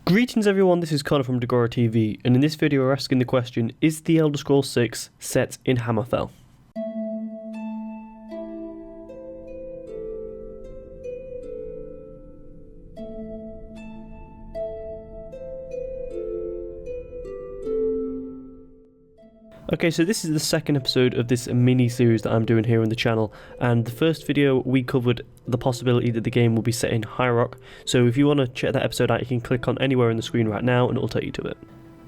Greetings everyone, this is Connor from DagoraC TV, and in this video we're asking the question, is The Elder Scrolls 6 set in Hammerfell? Okay, so this is the second episode of this mini-series that I'm doing here on the channel, and the first video we covered the possibility that the game will be set in High Rock, so if you want to check that episode out you can click on anywhere on the screen right now and it'll take you to it.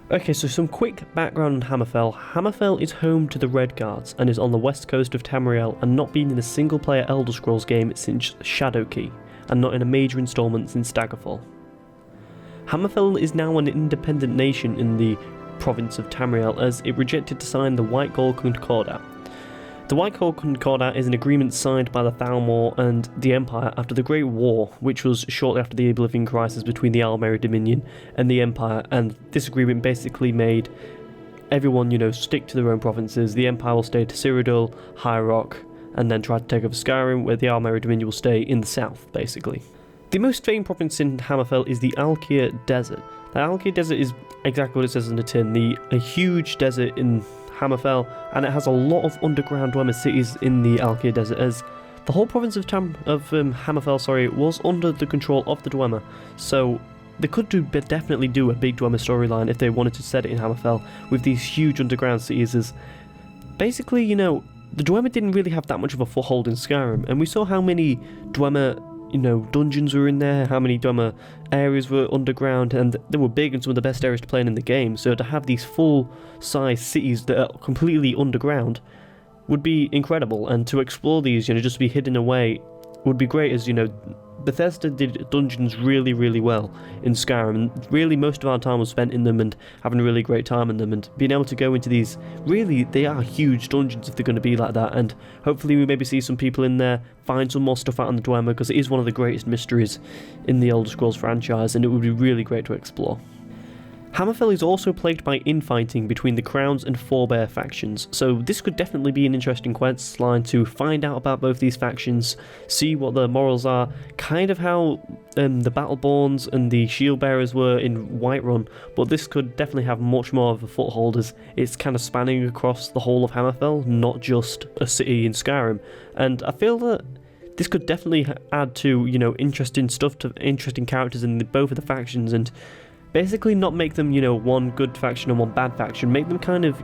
Okay, so some quick background on Hammerfell. Hammerfell is home to the Red Guards and is on the west coast of Tamriel and not been in a single player Elder Scrolls game since Shadowkey, and not in a major installment since Daggerfall. Hammerfell is now an independent nation in the province of Tamriel as it rejected to sign the White Gold Concordat. The White Gold Concordat is an agreement signed by the Thalmor and the Empire after the Great War, which was shortly after the Oblivion Crisis between the Almeri Dominion and the Empire, and this agreement basically made everyone, stick to their own provinces. The Empire will stay to Cyrodiil, High Rock, and then try to take over Skyrim, where the Almeri Dominion will stay in the south, basically. The most famed province in Hammerfell is the Alkia Desert. The Alkia Desert is exactly what it says on the tin, a huge desert in Hammerfell, and it has a lot of underground Dwemer cities in the Alkia Desert, as the whole province of Hammerfell was under the control of the Dwemer, so they could definitely do a big Dwemer storyline if they wanted to set it in Hammerfell with these huge underground cities, as basically, the Dwemer didn't really have that much of a foothold in Skyrim, and we saw how many Dwemer dungeons were in there, how many Dwemer areas were underground, and they were big and some of the best areas to play in the game, so to have these full-size cities that are completely underground would be incredible, and to explore these, just to be hidden away would be great, as, Bethesda did dungeons really, really well in Skyrim, and really most of our time was spent in them and having a really great time in them, and being able to go into these, really, they are huge dungeons if they're going to be like that, and hopefully we maybe see some people in there, find some more stuff out on the Dwemer, because it is one of the greatest mysteries in the Elder Scrolls franchise, and it would be really great to explore. Hammerfell is also plagued by infighting between the Crowns and Forebear factions, so this could definitely be an interesting quest line to find out about both these factions, see what their morals are, kind of how the Battleborns and the Shieldbearers were in Whiterun, but this could definitely have much more of a foothold as it's kind of spanning across the whole of Hammerfell, not just a city in Skyrim, and I feel that this could definitely add to, interesting stuff, to interesting characters in both of the factions, and basically not make them, one good faction and one bad faction. Make them kind of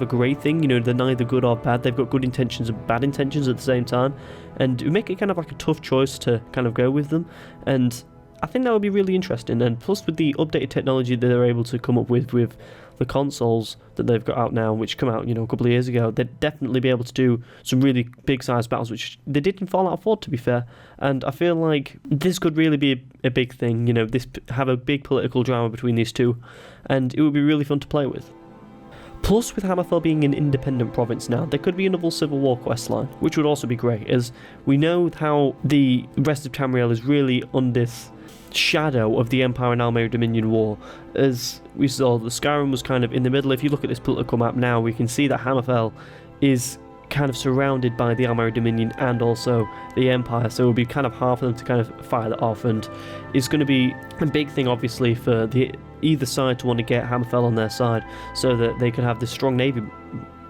a grey thing, they're neither good or bad. They've got good intentions and bad intentions at the same time. And it make it kind of like a tough choice to kind of go with them. And I think that would be really interesting. And plus with the updated technology that they're able to come up with the consoles that they've got out now, which come out, a couple of years ago, they'd definitely be able to do some really big-sized battles, which they did in Fallout 4, to be fair. And I feel like this could really be a big thing, this have a big political drama between these two, and it would be really fun to play with. Plus, with Hammerfell being an independent province now, there could be another Civil War questline, which would also be great, as we know how the rest of Tamriel is really on this shadow of the Empire and Almeri Dominion war, as we saw the Skyrim was kind of in the middle. If you look at this political map now, we can see that Hammerfell is kind of surrounded by the Almeri Dominion and also the Empire, so it would be kind of hard for them to kind of fire that off, and it's going to be a big thing obviously for either side to want to get Hammerfell on their side so that they can have this strong navy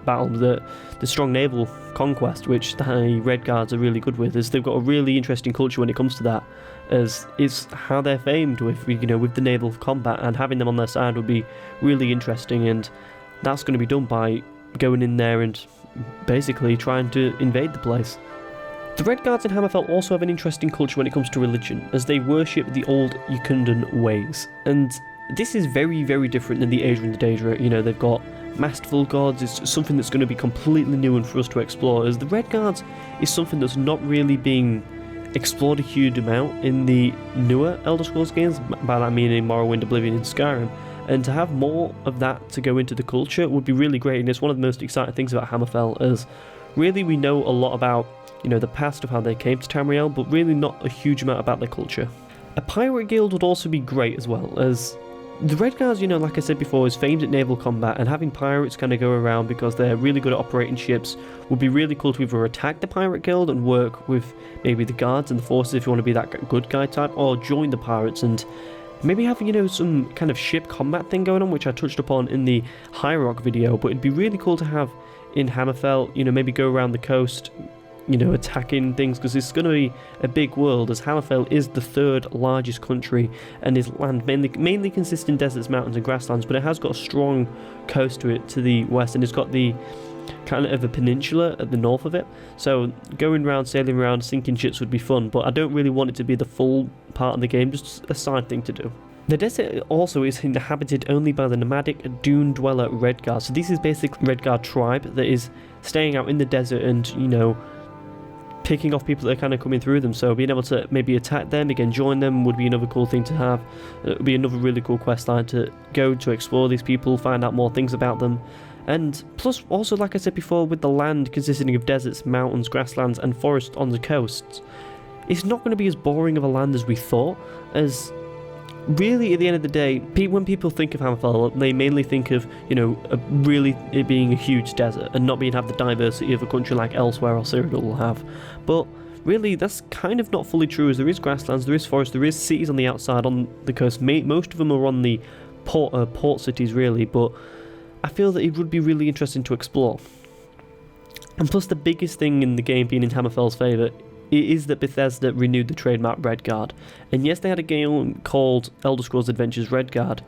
battle, the strong naval conquest, which the Red Guards are really good with, as they've got a really interesting culture when it comes to that, as is how they're famed with, with the naval combat, and having them on their side would be really interesting, and that's going to be done by going in there and basically trying to invade the place. The Red Guards in Hammerfell also have an interesting culture when it comes to religion, as they worship the old Ukundan ways, and this is very, very different than the Aedra and the Daedra. They've got masterful gods. It's something that's going to be completely new and for us to explore, as the Red Guards is something that's not really being explored a huge amount in the newer Elder Scrolls games, by that meaning Morrowind, Oblivion and Skyrim, and to have more of that to go into the culture would be really great, and it's one of the most exciting things about Hammerfell, as really we know a lot about the past of how they came to Tamriel, but really not a huge amount about their culture. A pirate guild would also be great as well, as the Red Guards, like I said before, is famed at naval combat, and having pirates kind of go around because they're really good at operating ships would be really cool to either attack the pirate guild and work with maybe the guards and the forces if you want to be that good guy type, or join the pirates and Maybe have, some kind of ship combat thing going on, which I touched upon in the Hierarch video, but it'd be really cool to have in Hammerfell, maybe go around the coast, attacking things, because it's going to be a big world, as Hammerfell is the 3rd largest country and is land mainly consists in deserts, mountains and grasslands, but it has got a strong coast to it to the west, and it's got the kind of a peninsula at the north of it, so going around, sailing around, sinking ships would be fun, but I don't really want it to be the full part of the game, just a side thing to do. The desert also is inhabited only by the nomadic dune dweller Redguard, so this is basically Redguard tribe that is staying out in the desert and, picking off people that are kind of coming through them, so being able to maybe attack them, again join them, would be another cool thing to have. It would be another really cool quest line to go to explore these people, find out more things about them. And plus, also, like I said before, with the land consisting of deserts, mountains, grasslands and forests on the coasts, it's not going to be as boring of a land as we thought, as really at the end of the day, when people think of Hammerfell, they mainly think of, really it being a huge desert and not being have the diversity of a country like Elsewhere or Cyrodiil will have. But really, that's kind of not fully true, as there is grasslands, there is forest, there is cities on the outside, on the coast. Most of them are on the port cities, really, but I feel that it would be really interesting to explore. And plus, the biggest thing in the game being in Hammerfell's favour, it is that Bethesda renewed the trademark Redguard. And yes, they had a game called Elder Scrolls Adventures Redguard,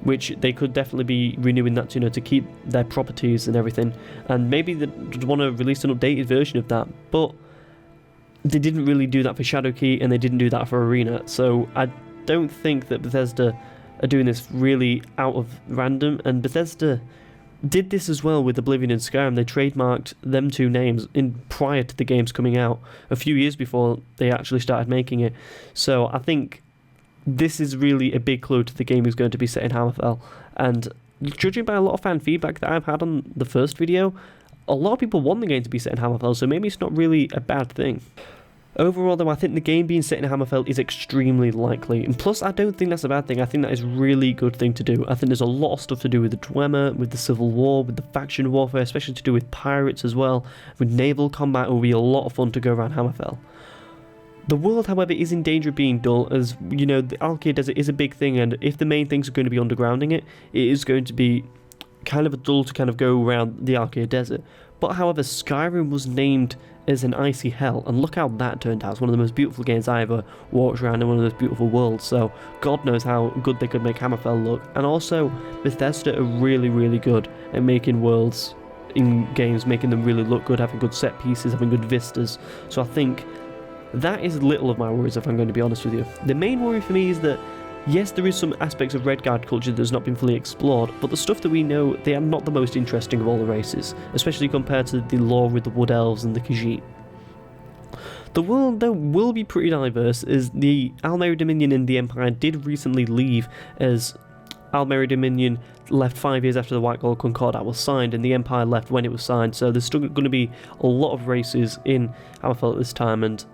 which they could definitely be renewing that, to keep their properties and everything. And maybe they want to release an updated version of that, but they didn't really do that for Shadowkey, and they didn't do that for Arena. So I don't think that Bethesda are doing this really out of random, and Bethesda did this as well with Oblivion and Skyrim. They trademarked them two names prior to the games coming out, a few years before they actually started making it. So I think this is really a big clue to the game is going to be set in Hammerfell, and judging by a lot of fan feedback that I've had on the first video, a lot of people want the game to be set in Hammerfell, so maybe it's not really a bad thing. Overall though, I think the game being set in Hammerfell is extremely likely, and plus I don't think that's a bad thing. I think that is a really good thing to do. I think there's a lot of stuff to do with the Dwemer, with the Civil War, with the faction warfare, especially to do with pirates as well. With naval combat, it will be a lot of fun to go around Hammerfell. The world, however, is in danger of being dull, as, the Alkir Desert is a big thing, and if the main things are going to be undergrounding it, it is going to be kind of a dull to kind of go around the Alkir Desert. But however, Skyrim was named as an icy hell, and look how that turned out. It's one of the most beautiful games I ever walked around in, one of those beautiful worlds, so God knows how good they could make Hammerfell look. And also, Bethesda are really, really good at making worlds in games, making them really look good, having good set pieces, having good vistas. So I think that is little of my worries, if I'm going to be honest with you. The main worry for me is that yes, there is some aspects of Redguard culture that has not been fully explored, but the stuff that we know, they are not the most interesting of all the races, especially compared to the lore with the Wood Elves and the Khajiit. The world, though, will be pretty diverse, as the Almeri Dominion and the Empire did recently leave, as Almeri Dominion left 5 years after the White Gold Concordat was signed, and the Empire left when it was signed, so there's still going to be a lot of races in Hammerfell at this time, and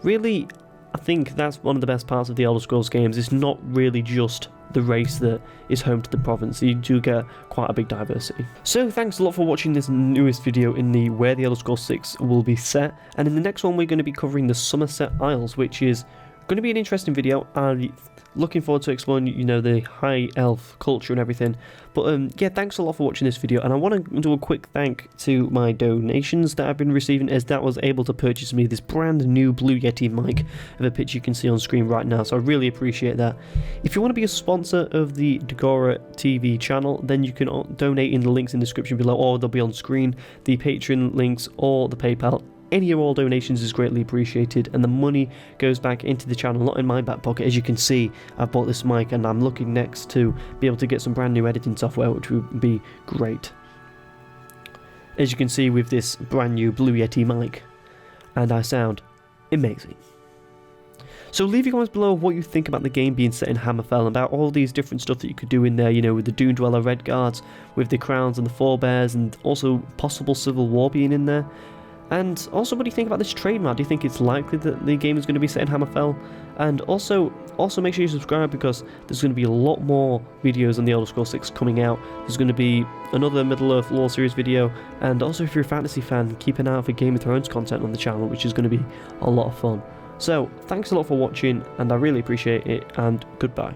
really, I think that's one of the best parts of the Elder Scrolls games. It's not really just the race that is home to the province. You do get quite a big diversity. So thanks a lot for watching this newest video in the where the Elder Scrolls 6 will be set. And in the next one, we're going to be covering the Somerset Isles, which is going to be an interesting video. I'm looking forward to exploring, the high elf culture and everything. But yeah, thanks a lot for watching this video, and I want to do a quick thank to my donations that I've been receiving, as that was able to purchase me this brand new Blue Yeti mic of a picture you can see on screen right now, so I really appreciate that. If you want to be a sponsor of the Dagora TV channel, then you can donate in the links in the description below, or they'll be on screen, the Patreon links or the PayPal. Any or all donations is greatly appreciated, and the money goes back into the channel, not in my back pocket. As you can see, I've bought this mic, and I'm looking next to be able to get some brand new editing software, which would be great. As you can see with this brand new Blue Yeti mic, and I sound amazing. So leave your comments below what you think about the game being set in Hammerfell, about all these different stuff that you could do in there, with the Dune Dweller Redguards, with the crowns and the forebears, and also possible civil war being in there. And also, what do you think about this trademark? Do you think it's likely that the game is going to be set in Hammerfell? And also make sure you subscribe, because there's going to be a lot more videos on the Elder Scrolls 6 coming out. There's going to be another Middle-earth lore series video, and also if you're a fantasy fan, keep an eye out for Game of Thrones content on the channel, which is going to be a lot of fun. So, thanks a lot for watching, and I really appreciate it, and goodbye.